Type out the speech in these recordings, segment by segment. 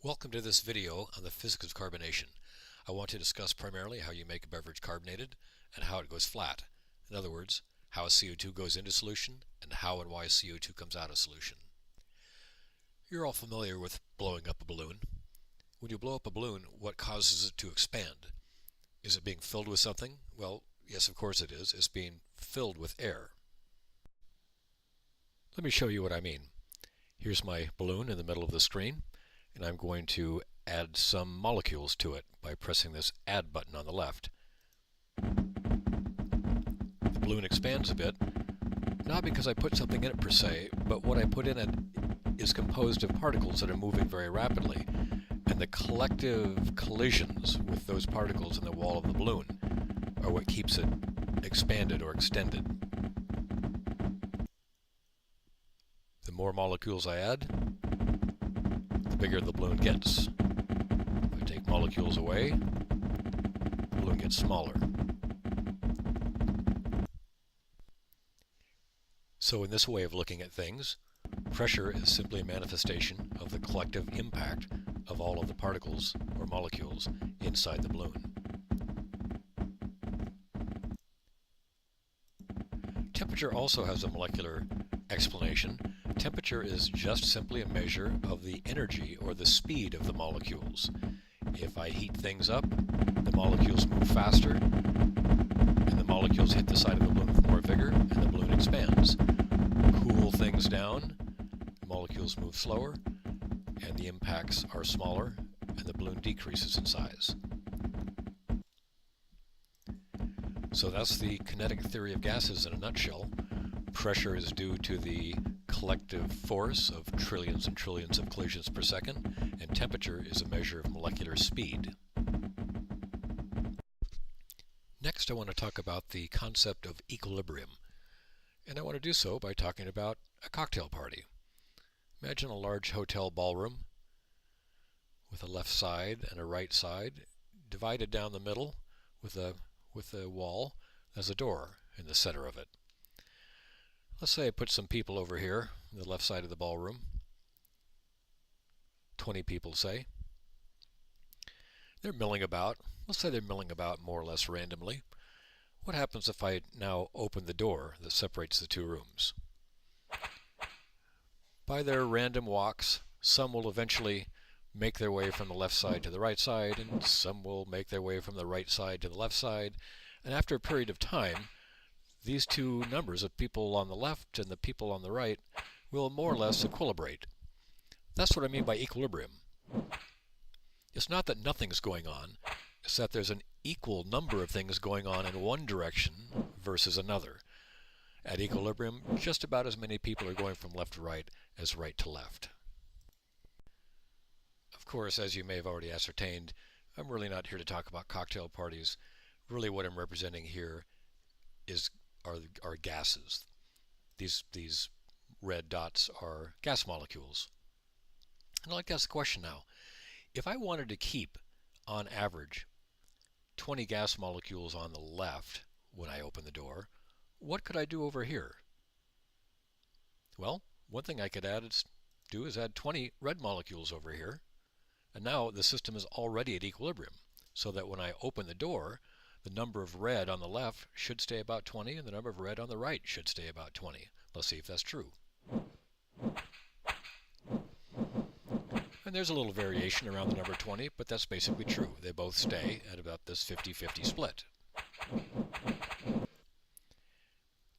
Welcome to this video on the physics of carbonation. I want to discuss primarily how you make a beverage carbonated and how it goes flat. In other words, how CO2 goes into solution and how and why CO2 comes out of solution. You're all familiar with blowing up a balloon. When you blow up a balloon, what causes it to expand? Is it being filled with something? Well, yes, of course it is. It's being filled with air. Let me show you what I mean. Here's my balloon in the middle of the screen, and I'm going to add some molecules to it by pressing this Add button on the left. The balloon expands a bit, not because I put something in it per se, but what I put in it is composed of particles that are moving very rapidly, and the collective collisions with those particles in the wall of the balloon are what keeps it expanded or extended. The more molecules I add, the bigger the balloon gets. If I take molecules away, the balloon gets smaller. So in this way of looking at things, pressure is simply a manifestation of the collective impact of all of the particles or molecules inside the balloon. Temperature also has a molecular explanation. Temperature is just simply a measure of the energy or the speed of the molecules. If I heat things up, the molecules move faster, and the molecules hit the side of the balloon with more vigor, and the balloon expands. Cool things down, the molecules move slower, and the impacts are smaller, and the balloon decreases in size. So that's the kinetic theory of gases in a nutshell. Pressure is due to the collective force of trillions and trillions of collisions per second, and temperature is a measure of molecular speed. Next, I want to talk about the concept of equilibrium, and I want to do so by talking about a cocktail party. Imagine a large hotel ballroom with a left side and a right side, divided down the middle with a wall as a door in the center of it. Let's say I put some people over here on the left side of the ballroom. 20 people, say. They're milling about. Let's say they're milling about more or less randomly. What happens if I now open the door that separates the two rooms? By their random walks, some will eventually make their way from the left side to the right side, and some will make their way from the right side to the left side. And after a period of time, these two numbers of people on the left and the people on the right will more or less equilibrate. That's what I mean by equilibrium. It's not that nothing's going on, it's that there's an equal number of things going on in one direction versus another. At equilibrium, just about as many people are going from left to right as right to left. Of course, as you may have already ascertained, I'm really not here to talk about cocktail parties. Really what I'm representing here are gases. These red dots are gas molecules. And I'd like to ask the question now, if I wanted to keep, on average, 20 gas molecules on the left when I open the door, what could I do over here? Well, one thing I could do is add 20 red molecules over here, and now the system is already at equilibrium, so that when I open the door, the number of red on the left should stay about 20, and the number of red on the right should stay about 20. Let's see if that's true. And there's a little variation around the number 20, but that's basically true. They both stay at about this 50-50 split.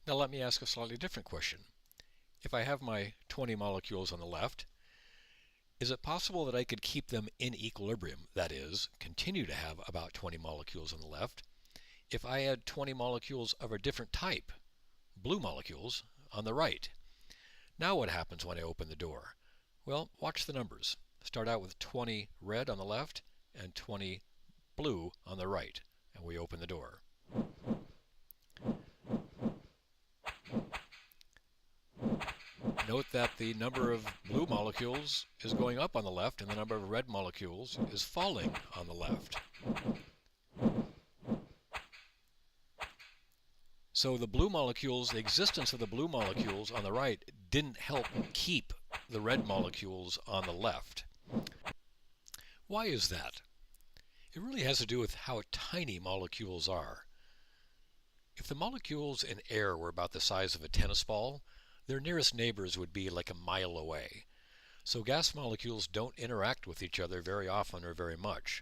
Now let me ask a slightly different question. If I have my 20 molecules on the left, is it possible that I could keep them in equilibrium, that is, continue to have about 20 molecules on the left, if I add 20 molecules of a different type, blue molecules, on the right? Now what happens when I open the door? Well, watch the numbers. Start out with 20 red on the left and 20 blue on the right, and we open the door. Note that the number of blue molecules is going up on the left and the number of red molecules is falling on the left. So the blue molecules, the existence of the blue molecules on the right didn't help keep the red molecules on the left. Why is that? It really has to do with how tiny molecules are. If the molecules in air were about the size of a tennis ball, their nearest neighbors would be like a mile away. So gas molecules don't interact with each other very often or very much.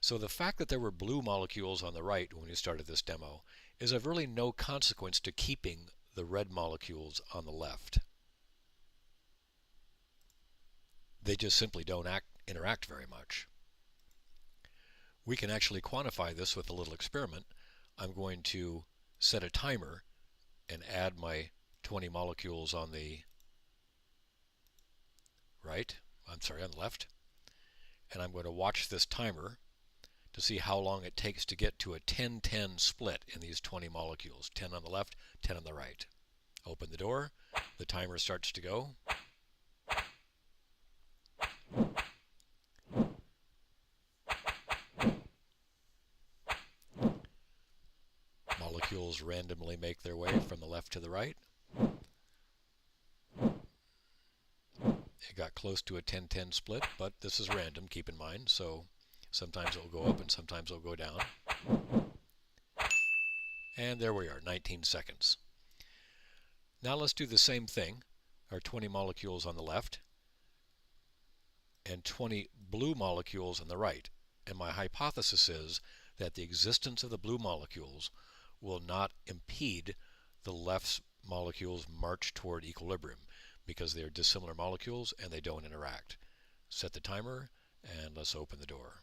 So the fact that there were blue molecules on the right when we started this demo is of really no consequence to keeping the red molecules on the left. They just simply don't interact very much. We can actually quantify this with a little experiment. I'm going to set a timer and add my 20 molecules on the on the left. And I'm going to watch this timer to see how long it takes to get to a 10-10 split in these 20 molecules. 10 on the left, 10 on the right. Open the door, the timer starts to go. Molecules randomly make their way from the left to the right. It got close to a 10-10 split, but this is random, keep in mind, so sometimes it will go up and sometimes it will go down. And there we are, 19 seconds. Now let's do the same thing. Our 20 molecules on the left and 20 blue molecules on the right. And my hypothesis is that the existence of the blue molecules will not impede the left's molecules' march toward equilibrium because they are dissimilar molecules and they don't interact. Set the timer and let's open the door.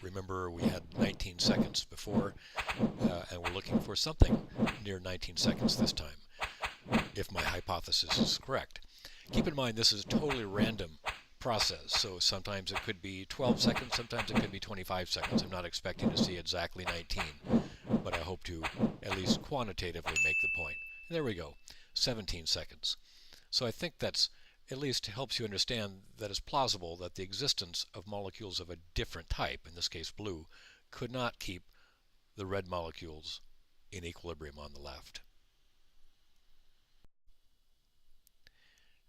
Remember, we had 19 seconds before, and we're looking for something near 19 seconds this time, if my hypothesis is correct. Keep in mind, this is a totally random process, so sometimes it could be 12 seconds, sometimes it could be 25 seconds. I'm not expecting to see exactly 19, but I hope to at least quantitatively make the point. And there we go, 17 seconds. So I think that's at least helps you understand that it's plausible that the existence of molecules of a different type, in this case blue, could not keep the red molecules in equilibrium on the left.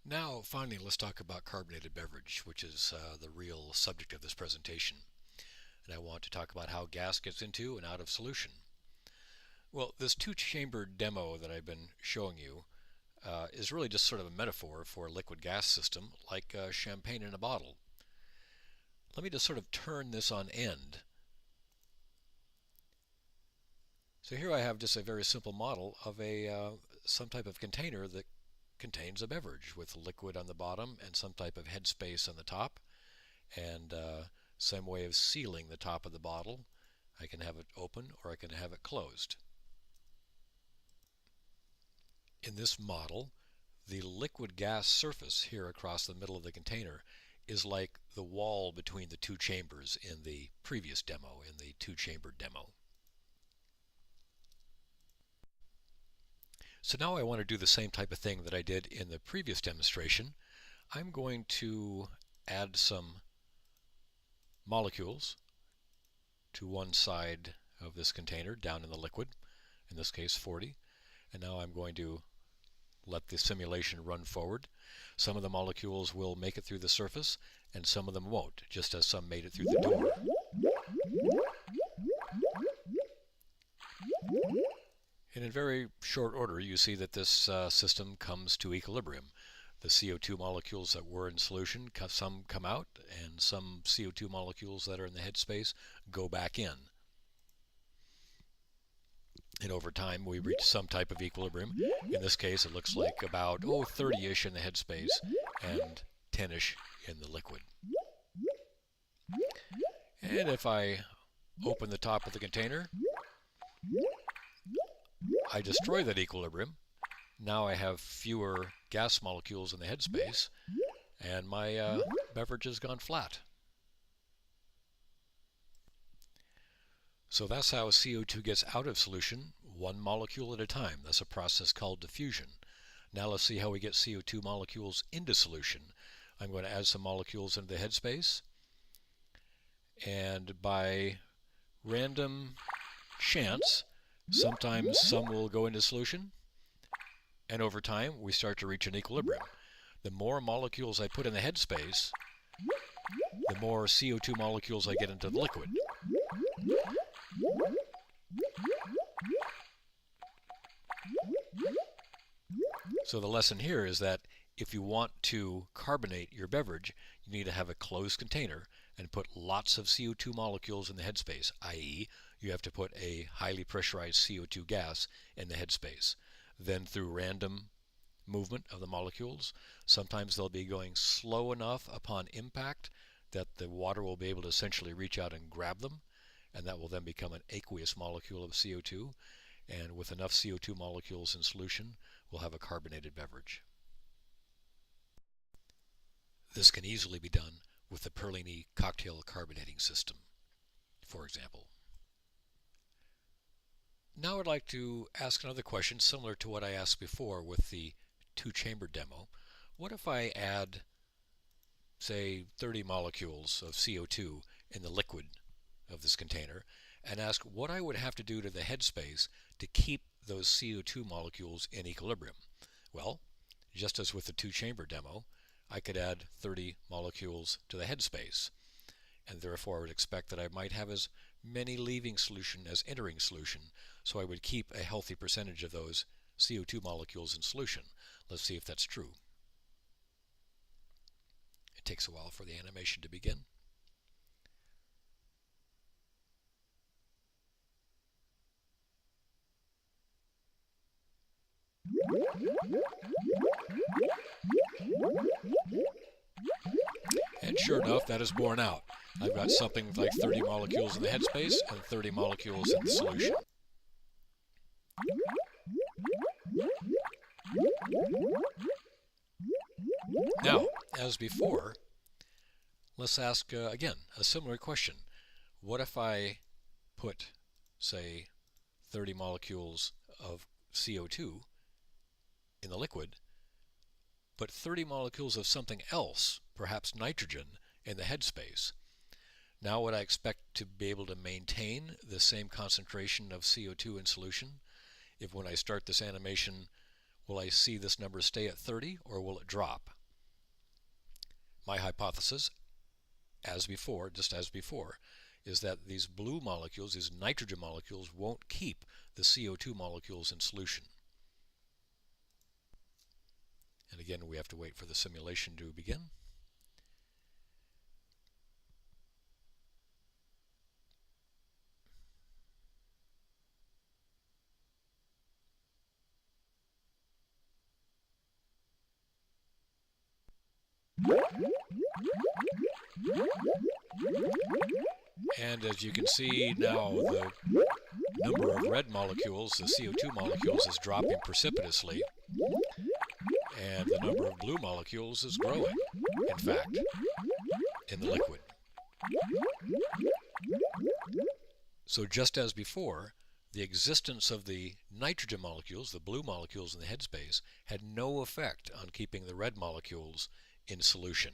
Now, finally, let's talk about carbonated beverage, which is the real subject of this presentation. And I want to talk about how gas gets into and out of solution. Well, this two-chamber demo that I've been showing you is really just sort of a metaphor for a liquid gas system, like champagne in a bottle. Let me just sort of turn this on end. So here I have just a very simple model of some type of container that contains a beverage with liquid on the bottom and some type of headspace on the top, and some way of sealing the top of the bottle. I can have it open or I can have it closed. In this model, the liquid gas surface here across the middle of the container is like the wall between the two chambers in the previous demo, in the two-chamber demo. So now I want to do the same type of thing that I did in the previous demonstration. I'm going to add some molecules to one side of this container down in the liquid, in this case 40, and now I'm going to let the simulation run forward. Some of the molecules will make it through the surface and some of them won't, just as some made it through the door. And in very short order, you see that this system comes to equilibrium. The CO2 molecules that were in solution, some come out, and some CO2 molecules that are in the headspace go back in. And over time, we reach some type of equilibrium. In this case, it looks like about 30-ish in the headspace and 10-ish in the liquid. And if I open the top of the container, I destroy that equilibrium. Now I have fewer gas molecules in the headspace, and my beverage has gone flat. So that's how CO2 gets out of solution, one molecule at a time. That's a process called diffusion. Now let's see how we get CO2 molecules into solution. I'm going to add some molecules into the headspace, and by random chance, sometimes some will go into solution, and over time we start to reach an equilibrium. the more molecules I put in the headspace, the more CO2 molecules I get into the liquid. So the lesson here is that if you want to carbonate your beverage, you need to have a closed container and put lots of CO2 molecules in the headspace, i.e. you have to put a highly pressurized CO2 gas in the headspace. Then through random movement of the molecules, sometimes they'll be going slow enough upon impact that the water will be able to essentially reach out and grab them, and that will then become an aqueous molecule of CO2, and with enough CO2 molecules in solution, we'll have a carbonated beverage. This can easily be done with the Perlini cocktail carbonating system, for example. Now I'd like to ask another question similar to what I asked before with the two-chamber demo. What if I add, say, 30 molecules of CO2 in the liquid of this container and ask what I would have to do to the headspace to keep those CO2 molecules in equilibrium? Well, just as with the two-chamber demo, I could add 30 molecules to the headspace, and therefore I would expect that I might have as many leaving solution as entering solution, so I would keep a healthy percentage of those CO2 molecules in solution. Let's see if that's true. It takes a while for the animation to begin. And sure enough, that is borne out. I've got something like 30 molecules in the headspace and 30 molecules in the solution. Now, as before, let's ask again a similar question. What if I put, say, 30 molecules of CO2 in the liquid, but 30 molecules of something else, perhaps nitrogen, in the headspace? Now would I expect to be able to maintain the same concentration of CO2 in solution? If when I start this animation, will I see this number stay at 30 or will it drop? My hypothesis, as before, just as before, is that these blue molecules, these nitrogen molecules, won't keep the CO2 molecules in solution. And again, we have to wait for the simulation to begin. And as you can see now, the number of red molecules, the CO2 molecules, is dropping precipitously, and the number of blue molecules is growing, in fact, in the liquid. So just as before, the existence of the nitrogen molecules, the blue molecules in the headspace, had no effect on keeping the red molecules in solution.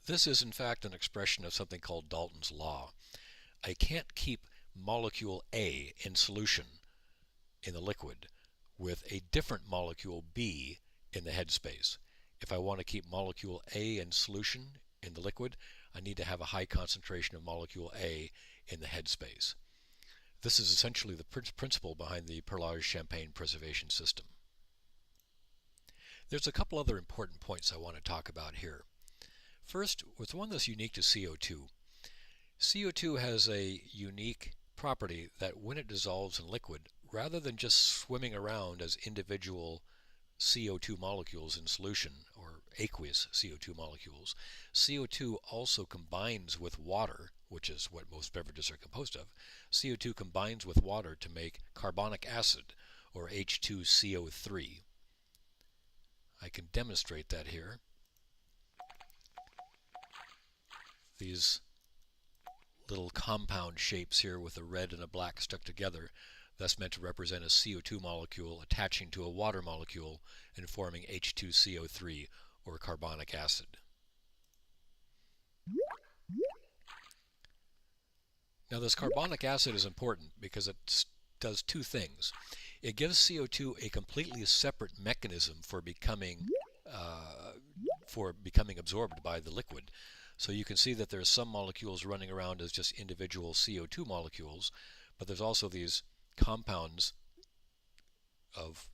This is in fact an expression of something called Dalton's law. I can't keep molecule A in solution in the liquid with a different molecule B in the headspace. If I want to keep molecule A in solution in the liquid, I need to have a high concentration of molecule A in the headspace. This is essentially the principle behind the Perlage-Champagne preservation system. There's a couple other important points I want to talk about here. First, what's one that's unique to CO2. CO2 has a unique property that when it dissolves in liquid, rather than just swimming around as individual CO2 molecules in solution, or aqueous CO2 molecules, CO2 also combines with water, which is what most beverages are composed of. CO2 combines with water to make carbonic acid, or H2CO3. I can demonstrate that here. These little compound shapes here with a red and a black stuck together, that's meant to represent a CO2 molecule attaching to a water molecule and forming H2CO3, or carbonic acid. Now this carbonic acid is important because it does two things. it gives CO2 a completely separate mechanism for becoming absorbed by the liquid. So you can see that there's some molecules running around as just individual CO2 molecules, but there's also these compounds of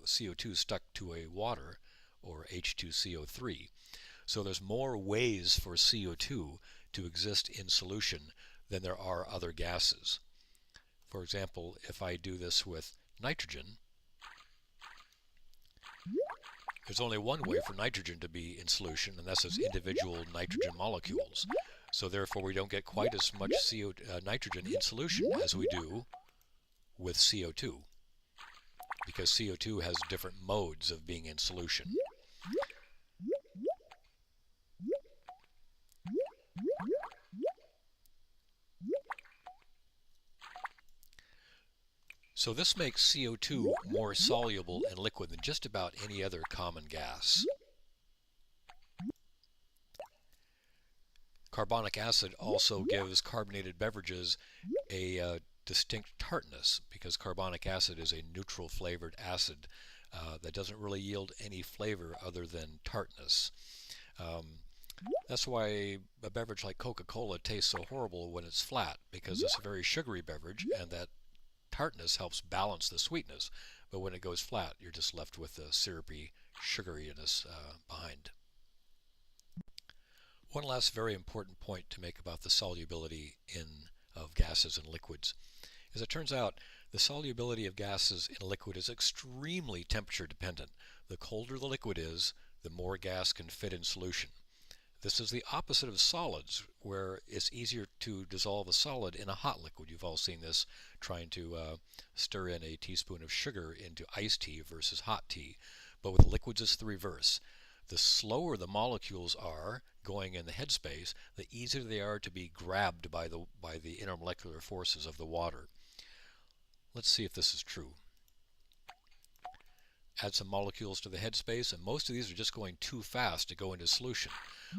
CO2 stuck to a water, or H2CO3. So there's more ways for CO2 to exist in solution than there are other gases. For example, if I do this with nitrogen, there's only one way for nitrogen to be in solution, and that's as individual nitrogen molecules. So therefore we don't get quite as much nitrogen in solution as we do with CO2, because CO2 has different modes of being in solution. So this makes CO2 more soluble in liquid than just about any other common gas. Carbonic acid also gives carbonated beverages a distinct tartness, because carbonic acid is a neutral flavored acid that doesn't really yield any flavor other than tartness. That's why a beverage like Coca-Cola tastes so horrible when it's flat, because it's a very sugary beverage, and that tartness helps balance the sweetness. But when it goes flat, you're just left with the syrupy sugariness behind. One last very important point to make about the solubility of gases and liquids is it turns out the solubility of gases in a liquid is extremely temperature dependent. The colder the liquid is, the more gas can fit in solution. This is the opposite of solids, where it's easier to dissolve a solid in a hot liquid. You've all seen this trying to stir in a teaspoon of sugar into iced tea versus hot tea. But with liquids, it's the reverse. The slower the molecules are going in the headspace, the easier they are to be grabbed by the intermolecular forces of the water. Let's see if this is true. Add some molecules to the headspace, and most of these are just going too fast to go into solution.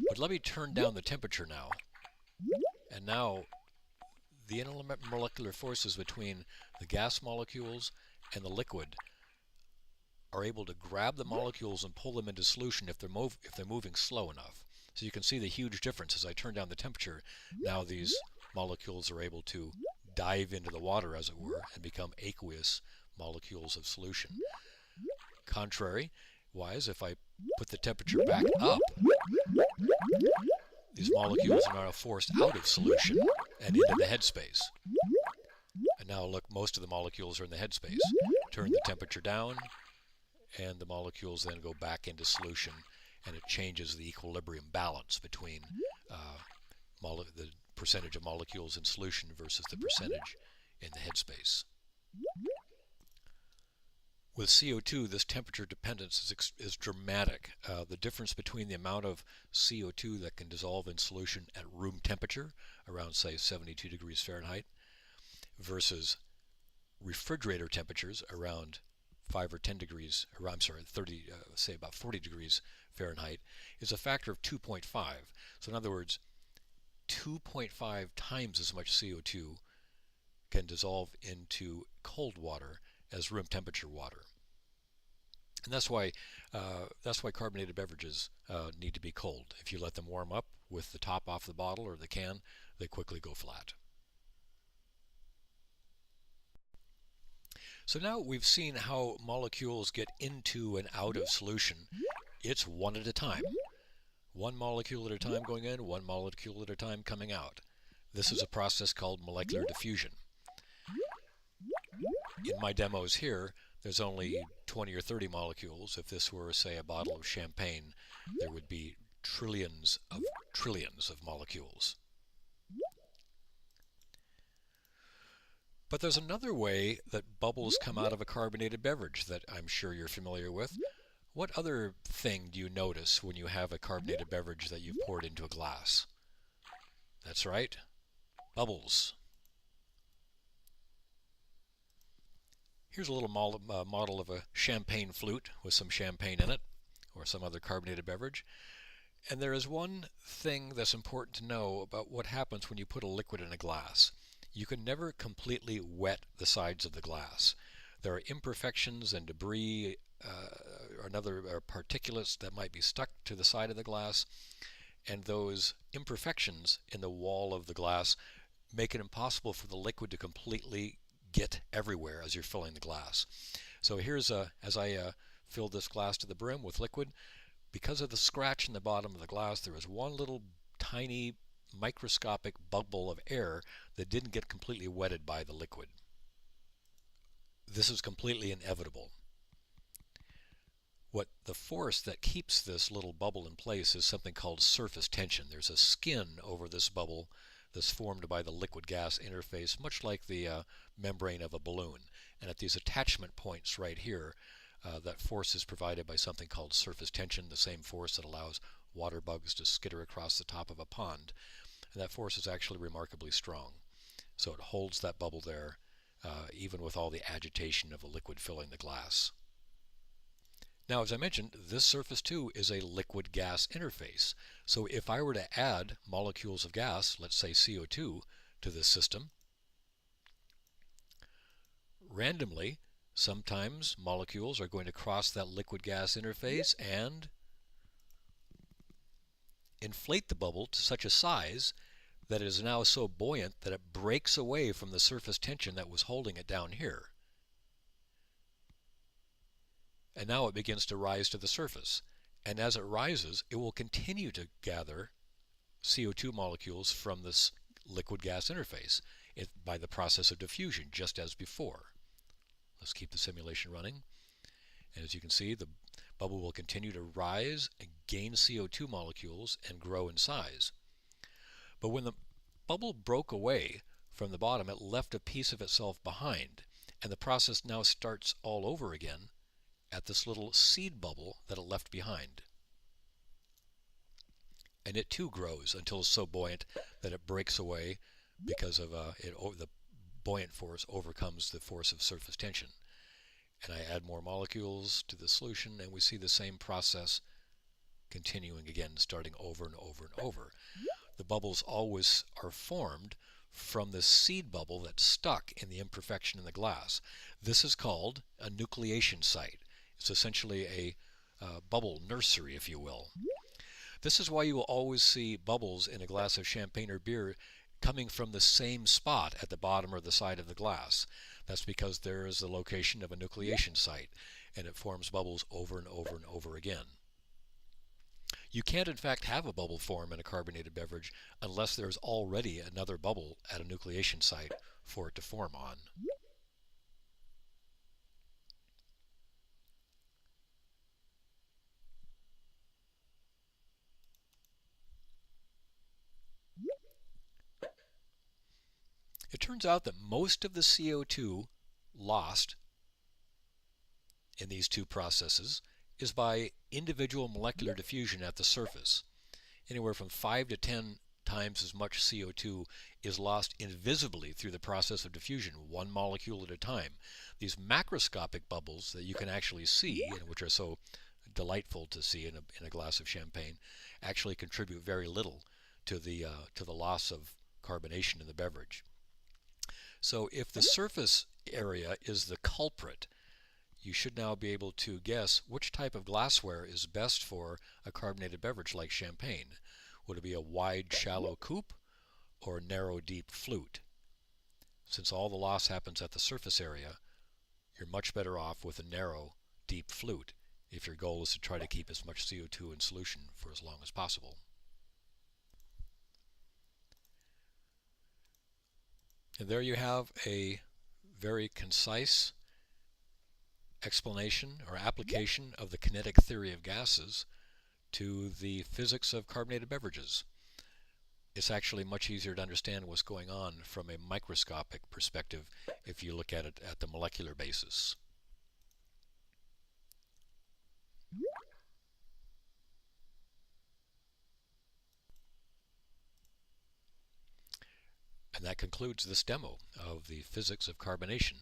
But let me turn down the temperature now. And now the intermolecular forces between the gas molecules and the liquid are able to grab the molecules and pull them into solution if they're moving slow enough. So you can see the huge difference as I turn down the temperature. Now these molecules are able to dive into the water, as it were, and become aqueous molecules of solution. Contrary-wise, if I put the temperature back up, these molecules are now forced out of solution and into the headspace. And now look, most of the molecules are in the headspace. Turn the temperature down, and the molecules then go back into solution, and it changes the equilibrium balance between the percentage of molecules in solution versus the percentage in the headspace. With CO2, this temperature dependence is dramatic. The difference between the amount of CO2 that can dissolve in solution at room temperature, around say 72 degrees Fahrenheit, versus refrigerator temperatures around 5 or 10 degrees, or I'm sorry, 30, say about 40 degrees Fahrenheit, is a factor of 2.5. So in other words, 2.5 times as much CO2 can dissolve into cold water as room temperature water. And that's why carbonated beverages need to be cold. If you let them warm up with the top off the bottle or the can, they quickly go flat. So now we've seen how molecules get into and out of solution. It's one at a time. One molecule at a time going in, one molecule at a time coming out. This is a process called molecular diffusion. In my demos here, there's only 20 or 30 molecules. If this were, say, a bottle of champagne, there would be trillions of molecules. But there's another way that bubbles come out of a carbonated beverage that I'm sure you're familiar with. What other thing do you notice when you have a carbonated beverage that you've poured into a glass? That's right, bubbles. Here's a little model of a champagne flute with some champagne in it, or some other carbonated beverage. And there is one thing that's important to know about what happens when you put a liquid in a glass. You can never completely wet the sides of the glass. There are imperfections and debris or particulates that might be stuck to the side of the glass, and those imperfections in the wall of the glass make it impossible for the liquid to completely get everywhere as you're filling the glass. So here's as I fill this glass to the brim with liquid, because of the scratch in the bottom of the glass, there was one little tiny microscopic bubble of air that didn't get completely wetted by the liquid. This is completely inevitable. What the force that keeps this little bubble in place is something called surface tension. There's a skin over this bubble that's formed by the liquid-gas interface, much like the membrane of a balloon. And at these attachment points right here, that force is provided by something called surface tension, the same force that allows water bugs to skitter across the top of a pond. And that force is actually remarkably strong. So it holds that bubble there, even with all the agitation of the liquid filling the glass. Now, as I mentioned, this surface too is a liquid-gas interface. So if I were to add molecules of gas, let's say CO2, to this system, randomly, sometimes molecules are going to cross that liquid-gas interface and inflate the bubble to such a size that it is now so buoyant that it breaks away from the surface tension that was holding it down here. And now it begins to rise to the surface. And as it rises, it will continue to gather CO2 molecules from this liquid-gas interface by the process of diffusion, just as before. Let's keep the simulation running. And as you can see, the bubble will continue to rise and gain CO2 molecules and grow in size. But when the bubble broke away from the bottom, it left a piece of itself behind. And the process now starts all over again at this little seed bubble that it left behind. And it too grows until it's so buoyant that it breaks away because of the buoyant force overcomes the force of surface tension. And I add more molecules to the solution, and we see the same process continuing again, starting over and over and over. The bubbles always are formed from the seed bubble that's stuck in the imperfection in the glass. This is called a nucleation site. It's essentially a bubble nursery, if you will. This is why you will always see bubbles in a glass of champagne or beer coming from the same spot at the bottom or the side of the glass. That's because there is the location of a nucleation site, and it forms bubbles over and over and over again. You can't in fact have a bubble form in a carbonated beverage unless there's already another bubble at a nucleation site for it to form on. It turns out that most of the CO2 lost in these two processes is by individual molecular diffusion at the surface. Anywhere from 5 to 10 times as much CO2 is lost invisibly through the process of diffusion, one molecule at a time. These macroscopic bubbles that you can actually see, and which are so delightful to see in a glass of champagne, actually contribute very little to the loss of carbonation in the beverage. So if the surface area is the culprit, you should now be able to guess which type of glassware is best for a carbonated beverage like champagne. Would it be a wide, shallow coupe or a narrow, deep flute? Since all the loss happens at the surface area, you're much better off with a narrow, deep flute if your goal is to try to keep as much CO2 in solution for as long as possible. And there you have a very concise explanation or application of the kinetic theory of gases to the physics of carbonated beverages. It's actually much easier to understand what's going on from a microscopic perspective if you look at it at the molecular basis. And that concludes this demo of the physics of carbonation.